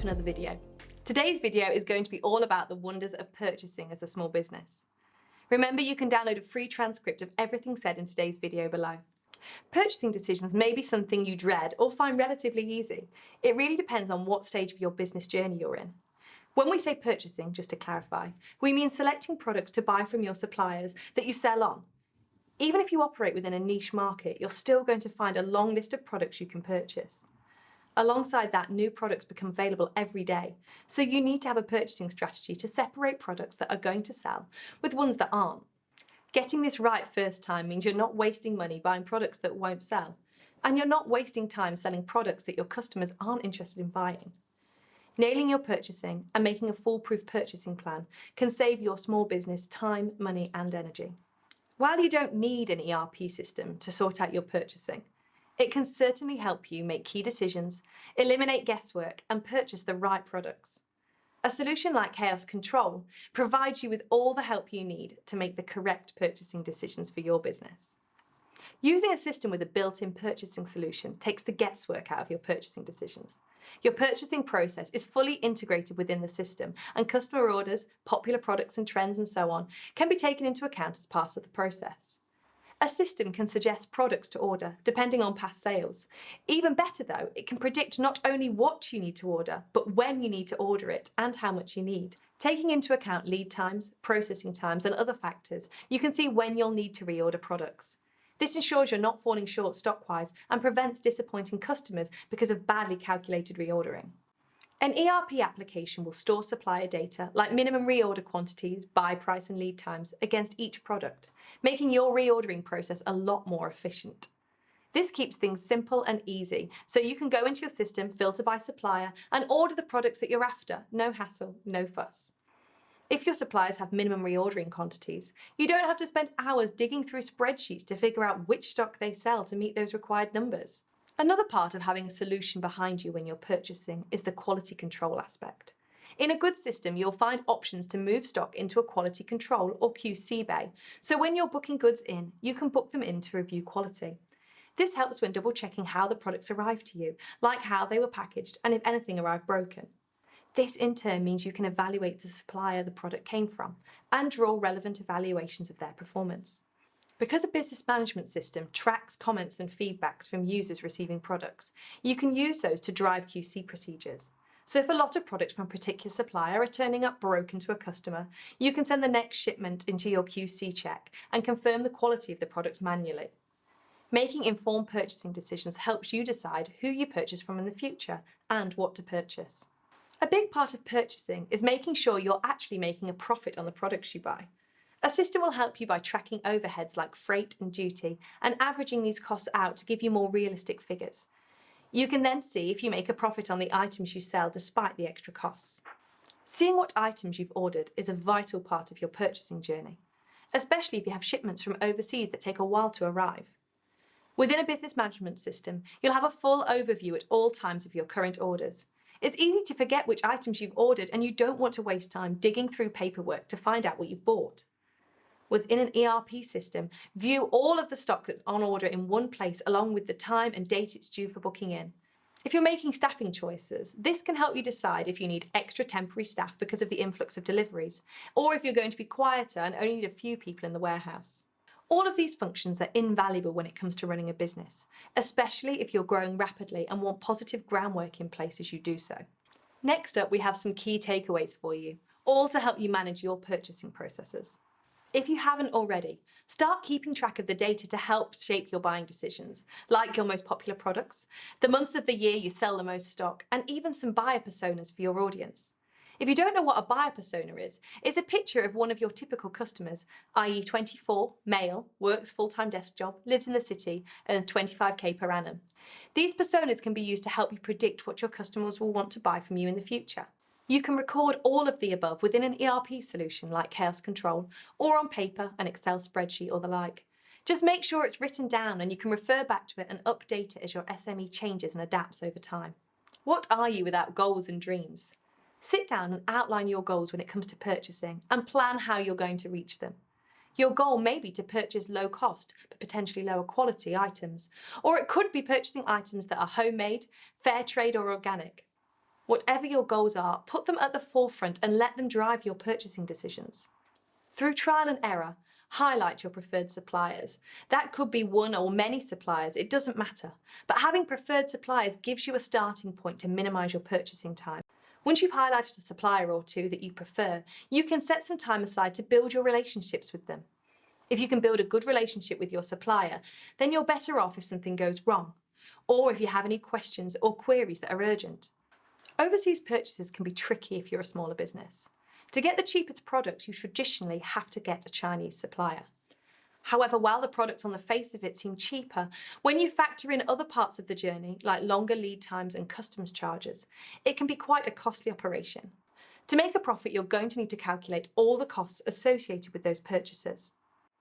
to another video. Today's video is going to be all about the wonders of purchasing as a small business. Remember, you can download a free transcript of everything said in today's video below. Purchasing decisions may be something you dread or find relatively easy. It really depends on what stage of your business journey you're in. When we say purchasing, just to clarify, we mean selecting products to buy from your suppliers that you sell on. Even if you operate within a niche market, you're still going to find a long list of products you can purchase. Alongside that, new products become available every day, so you need to have a purchasing strategy to separate products that are going to sell with ones that aren't. Getting this right first time means you're not wasting money buying products that won't sell, and you're not wasting time selling products that your customers aren't interested in buying. Nailing your purchasing and making a foolproof purchasing plan can save your small business time, money, and energy. While you don't need an ERP system to sort out your purchasing, it can certainly help you make key decisions, eliminate guesswork, and purchase the right products. A solution like Chaos Control provides you with all the help you need to make the correct purchasing decisions for your business. Using a system with a built-in purchasing solution takes the guesswork out of your purchasing decisions. Your purchasing process is fully integrated within the system, and customer orders, popular products and trends, and so on can be taken into account as part of the process. A system can suggest products to order, depending on past sales. Even better though, it can predict not only what you need to order, but when you need to order it and how much you need. Taking into account lead times, processing times, and other factors, you can see when you'll need to reorder products. This ensures you're not falling short stock-wise and prevents disappointing customers because of badly calculated reordering. An ERP application will store supplier data like minimum reorder quantities, buy price, and lead times against each product, making your reordering process a lot more efficient. This keeps things simple and easy, so you can go into your system, filter by supplier, and order the products that you're after. No hassle, no fuss. If your suppliers have minimum reordering quantities, you don't have to spend hours digging through spreadsheets to figure out which stock they sell to meet those required numbers. Another part of having a solution behind you when you're purchasing is the quality control aspect. In a good system, you'll find options to move stock into a quality control or QC bay, so when you're booking goods in, you can book them in to review quality. This helps when double-checking how the products arrive to you, like how they were packaged and if anything arrived broken. This in turn means you can evaluate the supplier the product came from and draw relevant evaluations of their performance. Because a business management system tracks comments and feedbacks from users receiving products, you can use those to drive QC procedures. So if a lot of products from a particular supplier are turning up broken to a customer, you can send the next shipment into your QC check and confirm the quality of the products manually. Making informed purchasing decisions helps you decide who you purchase from in the future and what to purchase. A big part of purchasing is making sure you're actually making a profit on the products you buy. A system will help you by tracking overheads like freight and duty and averaging these costs out to give you more realistic figures. You can then see if you make a profit on the items you sell despite the extra costs. Seeing what items you've ordered is a vital part of your purchasing journey, especially if you have shipments from overseas that take a while to arrive. Within a business management system, you'll have a full overview at all times of your current orders. It's easy to forget which items you've ordered, and you don't want to waste time digging through paperwork to find out what you've bought. Within an ERP system, view all of the stock that's on order in one place along with the time and date it's due for booking in. If you're making staffing choices, this can help you decide if you need extra temporary staff because of the influx of deliveries, or if you're going to be quieter and only need a few people in the warehouse. All of these functions are invaluable when it comes to running a business, especially if you're growing rapidly and want positive groundwork in place as you do so. Next up, we have some key takeaways for you, all to help you manage your purchasing processes. If you haven't already, start keeping track of the data to help shape your buying decisions, like your most popular products, the months of the year you sell the most stock, and even some buyer personas for your audience. If you don't know what a buyer persona is, it's a picture of one of your typical customers, i.e. 24, male, works full-time desk job, lives in the city, earns 25k per annum. These personas can be used to help you predict what your customers will want to buy from you in the future. You can record all of the above within an ERP solution like Chaos Control, or on paper, an Excel spreadsheet or the like. Just make sure it's written down and you can refer back to it and update it as your SME changes and adapts over time. What are you without goals and dreams? Sit down and outline your goals when it comes to purchasing and plan how you're going to reach them. Your goal may be to purchase low cost but potentially lower quality items, or it could be purchasing items that are homemade, fair trade or organic. Whatever your goals are, put them at the forefront and let them drive your purchasing decisions. Through trial and error, highlight your preferred suppliers. That could be one or many suppliers, it doesn't matter. But having preferred suppliers gives you a starting point to minimise your purchasing time. Once you've highlighted a supplier or two that you prefer, you can set some time aside to build your relationships with them. If you can build a good relationship with your supplier, then you're better off if something goes wrong, or if you have any questions or queries that are urgent. Overseas purchases can be tricky if you're a smaller business. To get the cheapest products, you traditionally have to get a Chinese supplier. However, while the products on the face of it seem cheaper, when you factor in other parts of the journey, like longer lead times and customs charges, it can be quite a costly operation. To make a profit, you're going to need to calculate all the costs associated with those purchases.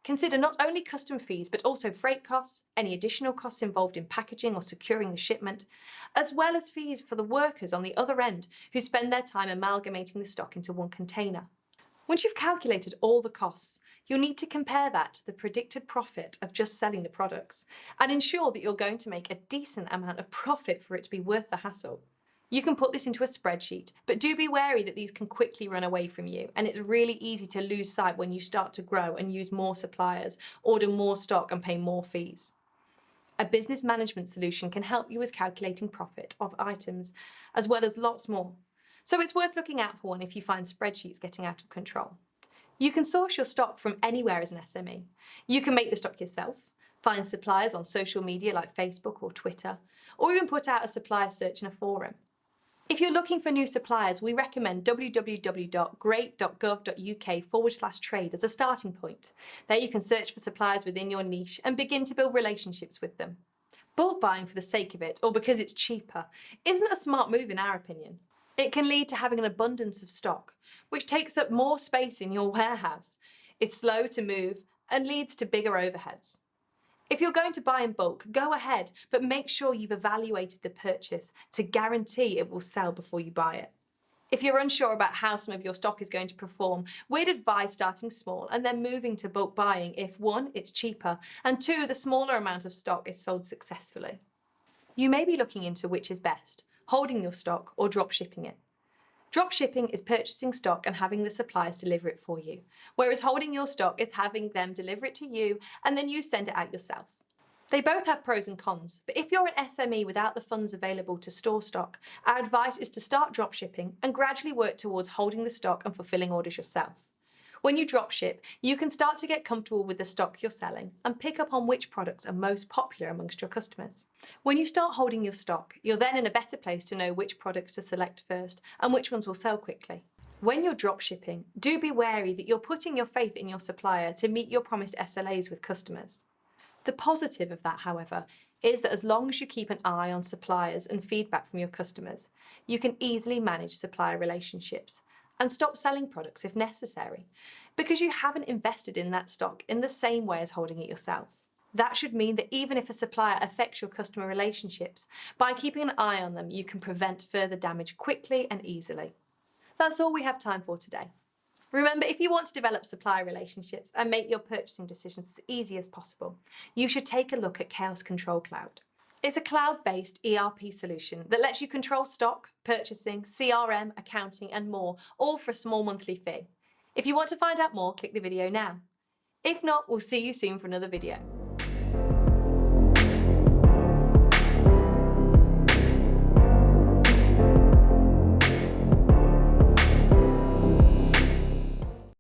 Consider not only custom fees, but also freight costs, any additional costs involved in packaging or securing the shipment, as well as fees for the workers on the other end who spend their time amalgamating the stock into one container. Once you've calculated all the costs, you'll need to compare that to the predicted profit of just selling the products and ensure that you're going to make a decent amount of profit for it to be worth the hassle. You can put this into a spreadsheet, but do be wary that these can quickly run away from you, and it's really easy to lose sight when you start to grow and use more suppliers, order more stock and pay more fees. A business management solution can help you with calculating profit of items, as well as lots more. So it's worth looking out for one if you find spreadsheets getting out of control. You can source your stock from anywhere as an SME. You can make the stock yourself, find suppliers on social media like Facebook or Twitter, or even put out a supplier search in a forum. If you're looking for new suppliers, we recommend www.great.gov.uk/trade as a starting point. There you can search for suppliers within your niche and begin to build relationships with them. Bulk buying for the sake of it, or because it's cheaper, isn't a smart move in our opinion. It can lead to having an abundance of stock, which takes up more space in your warehouse, is slow to move, and leads to bigger overheads. If you're going to buy in bulk, go ahead, but make sure you've evaluated the purchase to guarantee it will sell before you buy it. If you're unsure about how some of your stock is going to perform, we'd advise starting small and then moving to bulk buying if 1, it's cheaper, and 2, the smaller amount of stock is sold successfully. You may be looking into which is best, holding your stock or drop shipping it. Drop shipping is purchasing stock and having the suppliers deliver it for you, whereas holding your stock is having them deliver it to you and then you send it out yourself. They both have pros and cons, but if you're an SME without the funds available to store stock, our advice is to start drop shipping and gradually work towards holding the stock and fulfilling orders yourself. When you drop ship, you can start to get comfortable with the stock you're selling and pick up on which products are most popular amongst your customers. When you start holding your stock, you're then in a better place to know which products to select first and which ones will sell quickly. When you're drop shipping, do be wary that you're putting your faith in your supplier to meet your promised SLAs with customers. The positive of that, however, is that as long as you keep an eye on suppliers and feedback from your customers, you can easily manage supplier relationships and stop selling products if necessary, because you haven't invested in that stock in the same way as holding it yourself. That should mean that even if a supplier affects your customer relationships, by keeping an eye on them, you can prevent further damage quickly and easily. That's all we have time for today. Remember, if you want to develop supplier relationships and make your purchasing decisions as easy as possible, you should take a look at Chaos Control Cloud. It's a cloud-based ERP solution that lets you control stock, purchasing, CRM, accounting, and more, all for a small monthly fee. If you want to find out more, click the video now. If not, we'll see you soon for another video.